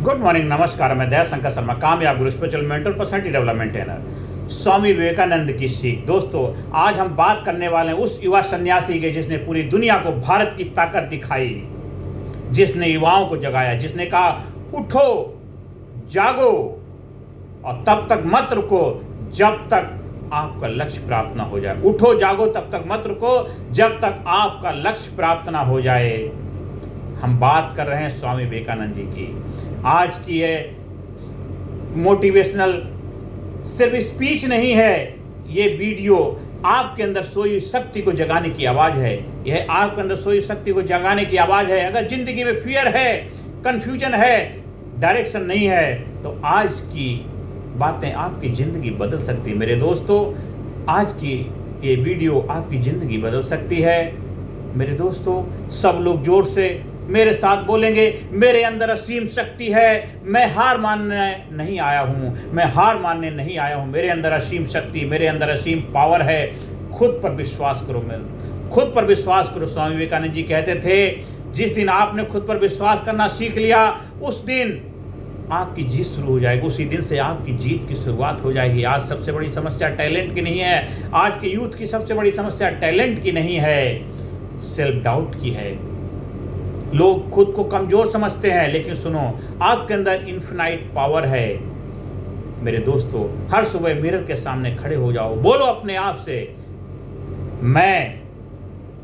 Good morning, नमस्कार। मैं दयाशंकर शर्मा, कामयाब गुरु, spiritual mentor, personality development trainer. Swami Vivekananda की सीख। दोस्तों, आज हम बात करने वाले हैं उस युवा सन्यासी के जिसने पूरी दुनिया को भारत की ताकत दिखाई, जिसने युवाओं को जगाया, जिसने कहा उठो, जागो और तब तक मत रुको जब तक आपका लक्ष्य प्राप्त ना हो जाए। उठो जागो तब तक मत रुको जब तक आपका लक्ष्य प्राप्त ना हो जाए। हम बात कर रहे हैं स्वामी विवेकानंद जी की। आज की ये मोटिवेशनल सिर्फ स्पीच नहीं है, ये वीडियो आपके अंदर सोई शक्ति को जगाने की आवाज़ है। यह आपके अंदर सोई शक्ति को जगाने की आवाज़ है। अगर जिंदगी में फियर है, कंफ्यूजन है, डायरेक्शन नहीं है, तो आज की बातें आपकी ज़िंदगी बदल सकती है। मेरे दोस्तों, आज की ये वीडियो आपकी ज़िंदगी बदल सकती है। मेरे दोस्तों, सब लोग जोर से मेरे साथ बोलेंगे, मेरे अंदर असीम शक्ति है, मैं हार मानने नहीं आया हूँ, मैं हार मानने नहीं आया हूँ, मेरे अंदर असीम शक्ति, मेरे अंदर असीम पावर है। खुद पर विश्वास करो, खुद पर विश्वास करो। स्वामी विवेकानंद जी कहते थे, जिस दिन आपने खुद पर विश्वास करना सीख लिया, उस दिन आपकी जीत शुरू हो जाएगी, उसी दिन से आपकी जीत की शुरुआत हो जाएगी। आज सबसे बड़ी समस्या टैलेंट की नहीं है, आज के यूथ की सबसे बड़ी समस्या टैलेंट की नहीं है, सेल्फ डाउट की है। लोग खुद को कमज़ोर समझते हैं, लेकिन सुनो, आपके अंदर इन्फिनाइट पावर है। मेरे दोस्तों, हर सुबह मिरर के सामने खड़े हो जाओ, बोलो अपने आप से, मैं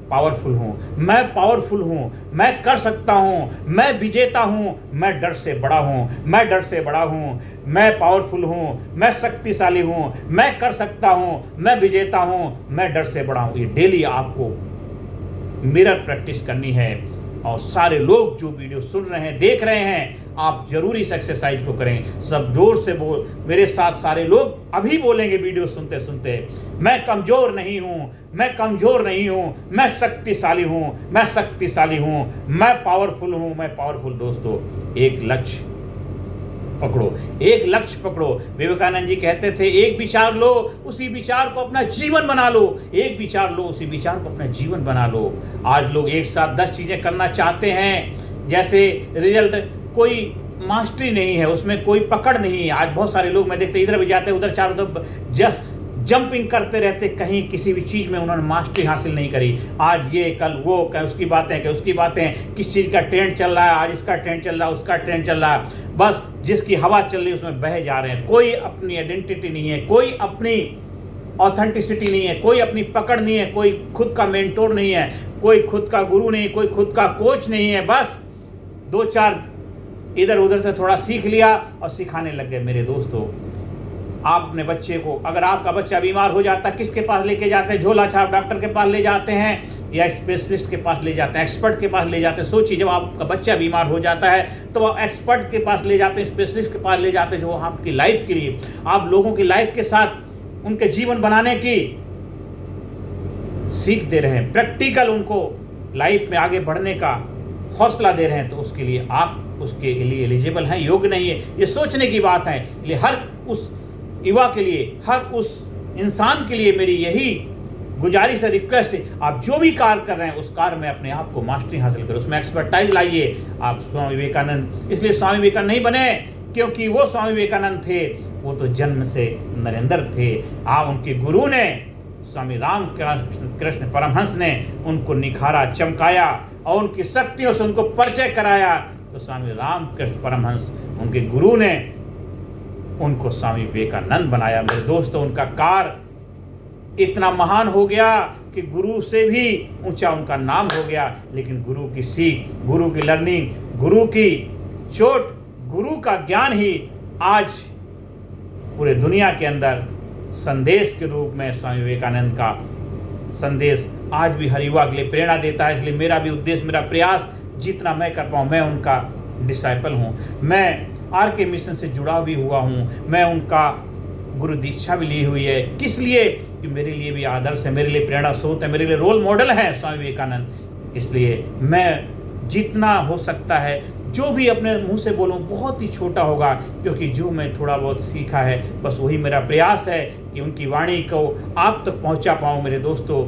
पावरफुल हूँ, मैं पावरफुल हूँ, मैं कर सकता हूँ, मैं विजेता हूँ, मैं डर से बड़ा हूँ, मैं डर से बड़ा हूँ, मैं पावरफुल हूँ, मैं शक्तिशाली हूँ, मैं कर सकता हूँ, मैं विजेता हूँ, मैं डर से बड़ा हूँ। ये डेली आपको मिरर प्रैक्टिस करनी है। और सारे लोग जो वीडियो सुन रहे हैं, देख रहे हैं, आप जरूर इस एक्सरसाइज को करें। सब जोर से बोल, मेरे साथ सारे लोग अभी बोलेंगे वीडियो सुनते सुनते, मैं कमज़ोर नहीं हूँ, मैं कमज़ोर नहीं हूँ, मैं शक्तिशाली हूँ, मैं शक्तिशाली हूँ, मैं पावरफुल हूँ, मैं पावरफुल। दोस्तों, एक लक्ष्य पकड़ो, एक लक्ष्य पकड़ो। विवेकानंद जी कहते थे, एक विचार लो, उसी विचार को अपना जीवन बना लो। एक विचार लो, उसी विचार को अपना जीवन बना लो। आज लोग एक साथ 10 चीज़ें करना चाहते हैं, जैसे रिजल्ट कोई मास्टरी नहीं है, उसमें कोई पकड़ नहीं है। आज बहुत सारे लोग मैं देखते इधर भी जाते, उधर चारों तरफ जस्ट जंपिंग करते रहते, कहीं किसी भी चीज़ में उन्होंने मास्टरी हासिल नहीं करी। आज ये, कल वो, क्या उसकी बातें, क्या उसकी बातें, किस चीज़ का ट्रेंड चल रहा है, आज इसका ट्रेंड चल रहा है, उसका ट्रेंड चल रहा है, बस जिसकी हवा चल रही है उसमें बह जा रहे हैं। कोई अपनी आइडेंटिटी नहीं है, कोई अपनी ऑथेंटिसिटी नहीं है, कोई अपनी पकड़ नहीं है, कोई खुद का मेंटोर नहीं है, कोई खुद का गुरु नहीं, कोई खुद का कोच नहीं है। बस 2-4 इधर उधर से थोड़ा सीख लिया और सिखाने लग गए। मेरे दोस्तों, आप अपने बच्चे को, अगर आपका बच्चा बीमार हो जाता है, किसके पास लेके जाते हैं? झोला छाप डॉक्टर के पास ले जाते हैं या स्पेशलिस्ट के पास ले जाते हैं, एक्सपर्ट के पास ले जाते हैं? सोचिए, जब आपका बच्चा बीमार हो जाता है तो आप एक्सपर्ट के पास ले जाते हैं, स्पेशलिस्ट के पास ले जाते हैं, जो आपकी लाइफ के लिए, आप लोगों की लाइफ के साथ उनके जीवन बनाने की सीख दे रहे हैं, प्रैक्टिकल उनको लाइफ में आगे बढ़ने का हौसला दे रहे हैं, तो उसके लिए आप उसके लिए एलिजिबल हैं, योग्य नहीं है। ये सोचने की बात है। इसलिए हर उस युवा के लिए, हर उस इंसान के लिए मेरी यही गुजारिश है, रिक्वेस्ट है, आप जो भी कार्य कर रहे हैं उस कार्य में अपने आप को मास्टरी हासिल करें, उसमें एक्सपर्टाइज लाइए। आप स्वामी विवेकानंद इसलिए स्वामी विवेकानंद नहीं बने क्योंकि वो स्वामी विवेकानंद थे, वो तो जन्म से नरेंद्र थे। आप उनके गुरु ने, स्वामी रामकृष्ण परमहंस ने उनको निखारा, चमकाया और उनकी शक्तियों से उनको परिचय कराया। तो स्वामी रामकृष्ण परमहंस, उनके गुरु ने उनको स्वामी विवेकानंद बनाया। मेरे दोस्तों, उनका कार्य इतना महान हो गया कि गुरु से भी ऊंचा उनका नाम हो गया। लेकिन गुरु की सीख, गुरु की लर्निंग, गुरु की चोट, गुरु का ज्ञान ही आज पूरे दुनिया के अंदर संदेश के रूप में स्वामी विवेकानंद का संदेश आज भी हर युवा के लिए प्रेरणा देता है। इसलिए मेरा भी उद्देश्य, मेरा प्रयास, जितना मैं कर पाऊँ, मैं उनका डिसाइपल हूँ, मैं RK मिशन से जुड़ा भी हुआ हूँ, मैं उनका गुरु दीक्षा भी ली हुई है। किस लिए? कि मेरे लिए भी आदर्श है, मेरे लिए प्रेरणा स्रोत है, मेरे लिए रोल मॉडल है स्वामी विवेकानंद। इसलिए मैं जितना हो सकता है, जो भी अपने मुंह से बोलूँ, बहुत ही छोटा होगा, क्योंकि जो मैं थोड़ा बहुत सीखा है, बस वही मेरा प्रयास है कि उनकी वाणी को आप तक पहुँचा पाऊँ। मेरे दोस्तों,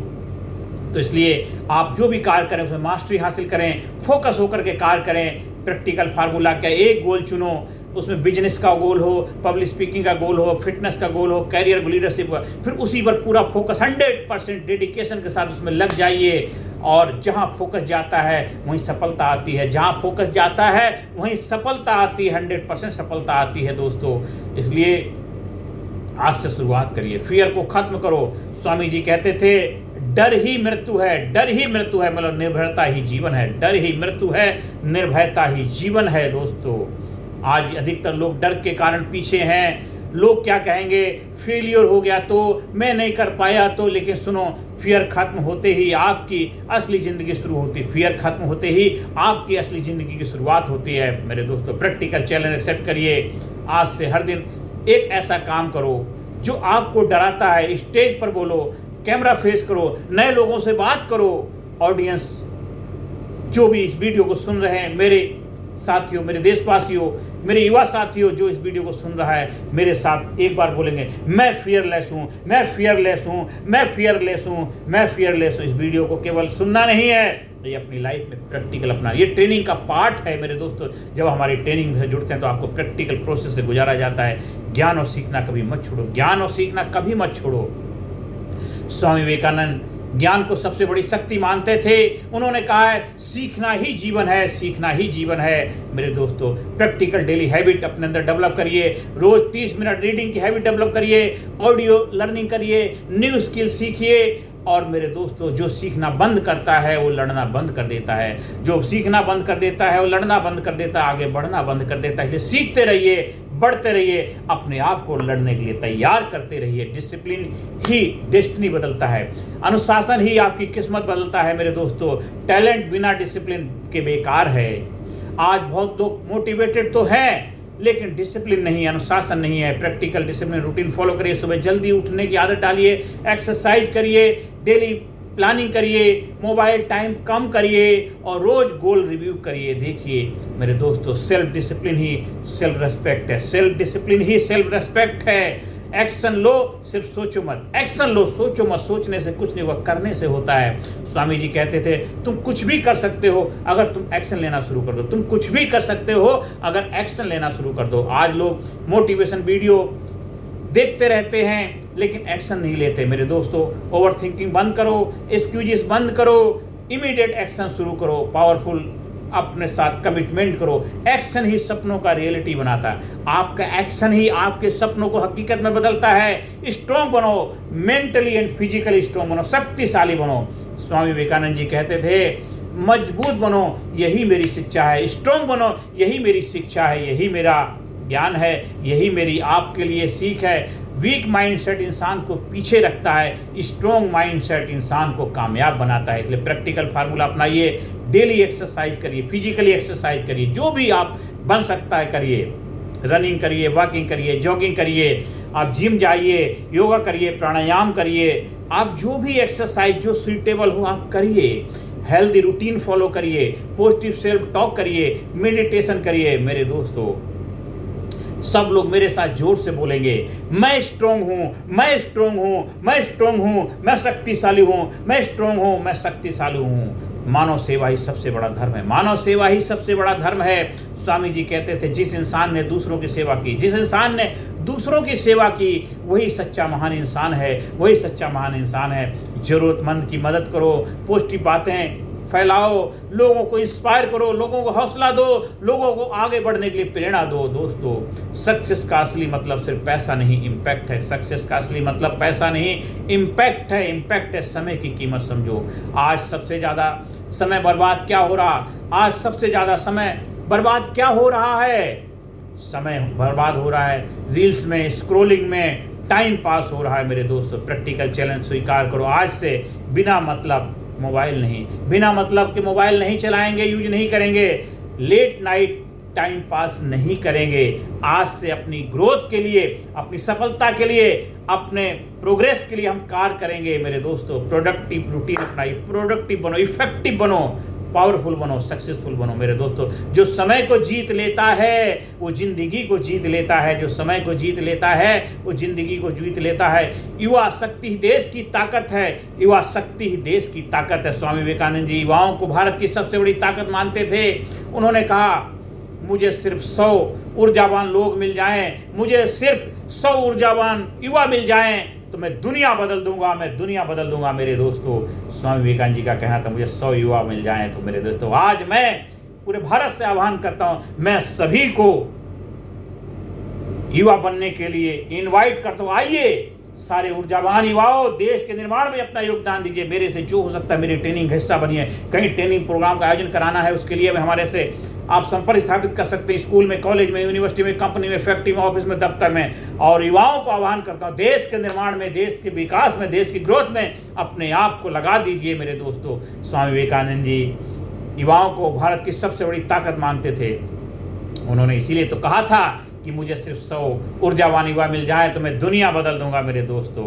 तो इसलिए आप जो भी कार्य करें उसमें मास्टरी हासिल करें, फोकस होकर के कार्य करें। प्रैक्टिकल फार्मूला क्या, एक गोल चुनो, उसमें बिजनेस का गोल हो, पब्लिक स्पीकिंग का गोल हो, फिटनेस का गोल हो, कैरियर लीडरशिप का, फिर उसी पर पूरा फोकस 100% डेडिकेशन के साथ उसमें लग जाइए। और जहाँ फोकस जाता है वहीं सफलता आती है, जहाँ फोकस जाता है वहीं सफलता आती है, 100% सफलता आती है दोस्तों। इसलिए आज से शुरुआत करिए, फियर को खत्म करो। स्वामी जी कहते थे डर ही मृत्यु है, डर ही मृत्यु है, मतलब निर्भयता ही जीवन है, डर ही मृत्यु है, निर्भयता ही जीवन है दोस्तों। आज अधिकतर लोग डर के कारण पीछे हैं, लोग क्या कहेंगे, फेलियर हो गया तो, मैं नहीं कर पाया तो। लेकिन सुनो, फियर खत्म होते ही आपकी असली ज़िंदगी शुरू होती है, फियर खत्म होते ही आपकी असली ज़िंदगी की शुरुआत होती है मेरे दोस्तों। प्रैक्टिकल चैलेंज एक्सेप्ट करिए, आज से हर दिन एक ऐसा काम करो जो आपको डराता है, स्टेज पर बोलो, कैमरा फेस करो, नए लोगों से बात करो। ऑडियंस जो भी इस वीडियो को सुन रहे हैं, मेरे साथियों, मेरे देशवासियों, मेरे युवा साथियों जो इस वीडियो को सुन रहा है, मेरे साथ एक बार बोलेंगे, मैं फियरलेस हूँ, मैं फियरलेस हूँ, मैं फियरलेस हूँ, मैं फियरलेस हूँ। इस वीडियो को केवल सुनना नहीं है, ये अपनी लाइफ में प्रैक्टिकल अपना, ये ट्रेनिंग का पार्ट है मेरे दोस्तों। जब हमारी ट्रेनिंग से जुड़ते हैं तो आपको प्रैक्टिकल प्रोसेस से गुजारा जाता है। ज्ञान और सीखना कभी मत छोड़ो, ज्ञान और सीखना कभी मत छोड़ो। स्वामी विवेकानंद ज्ञान को सबसे बड़ी शक्ति मानते थे। उन्होंने कहा है सीखना ही जीवन है, सीखना ही जीवन है मेरे दोस्तों। प्रैक्टिकल डेली हैबिट अपने अंदर डेवलप करिए, रोज 30 मिनट रीडिंग की हैबिट डेवलप करिए, ऑडियो लर्निंग करिए, न्यू स्किल सीखिए। और मेरे दोस्तों, जो सीखना बंद करता है वो लड़ना बंद कर देता है, जो सीखना बंद कर देता है वो लड़ना बंद कर देता है, आगे बढ़ना बंद कर देता है। इसलिए सीखते रहिए, बढ़ते रहिए, अपने आप को लड़ने के लिए तैयार करते रहिए। डिसिप्लिन ही डेस्टिनी बदलता है, अनुशासन ही आपकी किस्मत बदलता है मेरे दोस्तों। टैलेंट बिना डिसिप्लिन के बेकार है। आज बहुत लोग मोटिवेटेड तो हैं लेकिन डिसिप्लिन नहीं है, अनुशासन नहीं है। प्रैक्टिकल डिसिप्लिन रूटीन फॉलो करिए, सुबह जल्दी उठने की आदत डालिए, एक्सरसाइज करिए, डेली प्लानिंग करिए, मोबाइल टाइम कम करिए और रोज गोल रिव्यू करिए। देखिए मेरे दोस्तों, सेल्फ डिसिप्लिन ही सेल्फ रेस्पेक्ट है, सेल्फ डिसिप्लिन ही सेल्फ रेस्पेक्ट है। एक्शन लो, सिर्फ सोचो मत, एक्शन लो, सोचो मत। सोचने से कुछ नहीं हुआ, करने से होता है। स्वामी जी कहते थे तुम कुछ भी कर सकते हो अगर तुम एक्शन लेना शुरू कर दो, तुम कुछ भी कर सकते हो अगर एक्शन लेना शुरू कर दो। आज लोग मोटिवेशन वीडियो देखते रहते हैं लेकिन एक्शन नहीं लेते मेरे दोस्तों। ओवर थिंकिंग बंद करो, एक्सक्यूजेस बंद करो, इमीडिएट एक्शन शुरू करो, पावरफुल अपने साथ कमिटमेंट करो। एक्शन ही सपनों का रियलिटी बनाता है, आपका एक्शन ही आपके सपनों को हकीकत में बदलता है। स्ट्रॉन्ग बनो, मेंटली एंड फिजिकली स्ट्रॉन्ग बनो, शक्तिशाली बनो। स्वामी विवेकानंद जी कहते थे मजबूत बनो, यही मेरी शिक्षा है, स्ट्रॉन्ग बनो, यही मेरी शिक्षा है, यही मेरा ज्ञान है, यही मेरी आपके लिए सीख है। वीक माइंडसेट इंसान को पीछे रखता है, स्ट्रॉन्ग माइंडसेट इंसान को कामयाब बनाता है। इसलिए प्रैक्टिकल फार्मूला अपनाइए, डेली एक्सरसाइज करिए, फिजिकली एक्सरसाइज करिए, जो भी आप बन सकता है करिए। रनिंग करिए, वॉकिंग करिए, जॉगिंग करिए, आप जिम जाइए, योगा करिए, प्राणायाम करिए, आप जो भी एक्सरसाइज जो सूटेबल हो आप करिए। हेल्दी रूटीन फॉलो करिए, पॉजिटिव सेल्फ टॉक करिए, मेडिटेशन करिए। मेरे दोस्तों, सब लोग मेरे साथ जोर से बोलेंगे, मैं स्ट्रॉन्ग हूँ, मैं स्ट्रॉन्ग हूँ, मैं स्ट्रॉन्ग हूँ, मैं शक्तिशाली हूँ, मैं स्ट्रॉन्ग हूँ, मैं शक्तिशाली हूँ। मानव सेवा ही सबसे बड़ा धर्म है, मानव सेवा ही सबसे बड़ा धर्म है। स्वामी जी कहते थे जिस इंसान ने दूसरों की सेवा की, जिस इंसान ने दूसरों की सेवा की, वही सच्चा महान इंसान है, वही सच्चा महान इंसान है। जरूरतमंद की मदद करो, पॉजिटिव बातें फैलाओ, लोगों को इंस्पायर करो, लोगों को हौसला दो, लोगों को आगे बढ़ने के लिए प्रेरणा दो। दोस्तों, सक्सेस का असली मतलब सिर्फ पैसा नहीं, इम्पैक्ट है। सक्सेस का असली मतलब पैसा नहीं, इम्पैक्ट है। इम्पैक्ट है, समय की कीमत समझो। आज सबसे ज़्यादा समय बर्बाद क्या हो रहा, आज सबसे ज़्यादा समय बर्बाद क्या हो रहा है? समय बर्बाद हो रहा है रील्स में, स्क्रोलिंग में, टाइम पास हो रहा है मेरे दोस्तों। प्रैक्टिकल चैलेंज स्वीकार करो, आज से बिना मतलब मोबाइल नहीं, बिना मतलब के मोबाइल नहीं चलाएंगे, यूज नहीं करेंगे, लेट नाइट टाइम पास नहीं करेंगे। आज से अपनी ग्रोथ के लिए, अपनी सफलता के लिए, अपने प्रोग्रेस के लिए हम कार्य करेंगे मेरे दोस्तों। प्रोडक्टिव रूटीन अपनाइए, प्रोडक्टिव बनो, इफेक्टिव बनो, पावरफुल बनो, सक्सेसफुल बनो मेरे दोस्तों। जो समय को जीत लेता है वो जिंदगी को जीत लेता है, जो समय को जीत लेता है वो जिंदगी को जीत लेता है। युवा शक्ति ही देश की ताकत है, युवा शक्ति ही देश की ताकत है। स्वामी विवेकानंद जी युवाओं को भारत की सबसे बड़ी ताकत मानते थे उन्होंने कहा मुझे सिर्फ 100 ऊर्जावान लोग मिल जाएं, मुझे सिर्फ 100 ऊर्जावान युवा मिल जाएं तो मैं दुनिया बदल दूंगा, मैं दुनिया बदल दूंगा। मेरे दोस्तों, स्वामी विवेकानंद जी का कहना था मुझे 100 युवा मिल जाएं। तो मेरे दोस्तों, आज मैं पूरे भारत से आह्वान करता हूं, मैं सभी को युवा बनने के लिए इनवाइट करता हूं। आइए सारे ऊर्जावान युवाओं, देश के निर्माण में अपना योगदान दीजिए। मेरे से जो हो सकता है मेरी ट्रेनिंग का हिस्सा बनिए। कहीं ट्रेनिंग प्रोग्राम का आयोजन कराना है, उसके लिए हमारे से आप संपर्क स्थापित कर सकते हैं। स्कूल में, कॉलेज में, यूनिवर्सिटी में, कंपनी में, फैक्ट्री में, ऑफिस में, दफ्तर में। और युवाओं को आह्वान करता हूँ, देश के निर्माण में, देश के विकास में, देश की ग्रोथ में अपने आप को लगा दीजिए। मेरे दोस्तों, स्वामी विवेकानंद जी युवाओं को भारत की सबसे बड़ी ताकत मानते थे। उन्होंने इसीलिए तो कहा था कि मुझे सिर्फ 100 ऊर्जावान युवा मिल जाए तो मैं दुनिया बदल दूंगा। मेरे दोस्तों,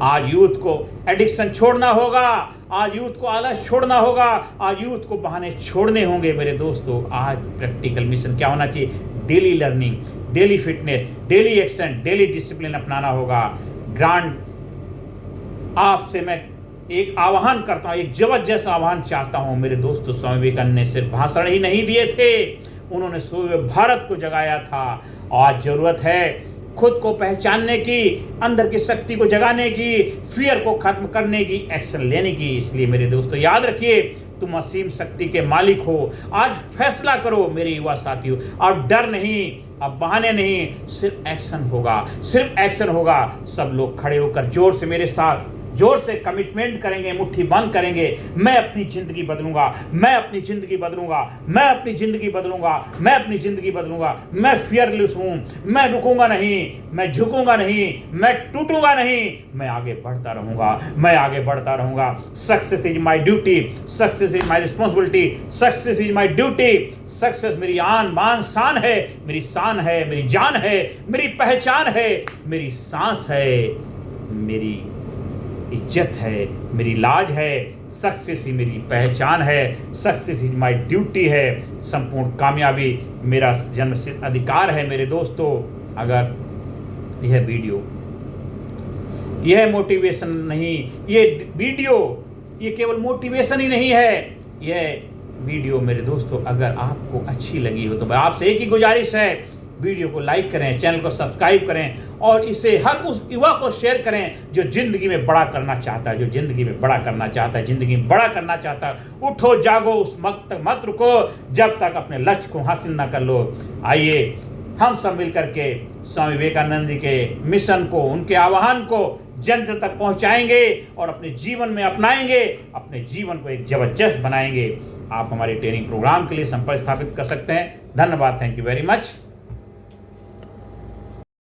आज यूथ को एडिक्शन छोड़ना होगा, आज यूथ को आलस छोड़ना होगा, आज यूथ को बहाने छोड़ने होंगे। मेरे दोस्तों, आज प्रैक्टिकल मिशन क्या होना चाहिए? Daily learning, daily fitness, daily action, daily discipline अपनाना होगा। ग्रांड आपसे मैं एक आह्वान करता हूँ, एक जबरदस्त आह्वान चाहता हूँ। मेरे दोस्तों, स्वामी विवेकानंद ने सिर्फ भाषण ही नहीं दिए थे, उन्होंने सोए भारत को जगाया था। आज जरूरत है खुद को पहचानने की, अंदर की शक्ति को जगाने की, फियर को खत्म करने की, एक्शन लेने की। इसलिए मेरे दोस्तों, याद रखिए, तुम असीम शक्ति के मालिक हो। आज फैसला करो मेरे युवा साथियों, अब डर नहीं, अब बहाने नहीं, सिर्फ एक्शन होगा, सिर्फ एक्शन होगा। सब लोग खड़े होकर जोर से मेरे साथ जोर से कमिटमेंट करेंगे, मुट्ठी बंद करेंगे। मैं अपनी जिंदगी बदलूंगा, मैं अपनी जिंदगी बदलूंगा, मैं अपनी जिंदगी बदलूंगा, मैं अपनी जिंदगी बदलूंगा। मैं फियरलेस हूं, मैं रुकूंगा नहीं, मैं झुकूंगा नहीं, मैं टूटूंगा नहीं, मैं आगे बढ़ता रहूंगा, मैं आगे बढ़ता रहूंगा। Success is my duty, success is my responsibility, success is my duty. Success मेरी आन बान शान है, मेरी शान है, मेरी जान है, मेरी पहचान है, मेरी सांस है, मेरी इज्जत है, मेरी लाज है। सक्सेस ही मेरी पहचान है, सक्सेस इज माई ड्यूटी है। संपूर्ण कामयाबी मेरा जन्मसिद्ध अधिकार है। मेरे दोस्तों, अगर यह वीडियो, यह मोटिवेशन नहीं, ये वीडियो, ये केवल मोटिवेशन ही नहीं है, यह वीडियो मेरे दोस्तों अगर आपको अच्छी लगी हो तो मैं आपसे एक ही गुजारिश है, वीडियो को लाइक करें, चैनल को सब्सक्राइब करें और इसे हर उस युवा को शेयर करें जो जिंदगी में बड़ा करना चाहता है, जो जिंदगी में बड़ा करना चाहता है, जिंदगी में बड़ा करना चाहता है। उठो, जागो, उस वक्त तक मत रुको जब तक अपने लक्ष्य को हासिल ना कर लो। आइए हम सब मिलकर के स्वामी विवेकानंद जी के मिशन को, उनके आह्वान को जन तक पहुंचाएंगे और अपने जीवन में अपनाएंगे, अपने जीवन को एक जबरदस्त बनाएंगे। आप हमारे ट्रेनिंग प्रोग्राम के लिए संपर्क स्थापित कर सकते हैं। धन्यवाद, थैंक यू वेरी मच।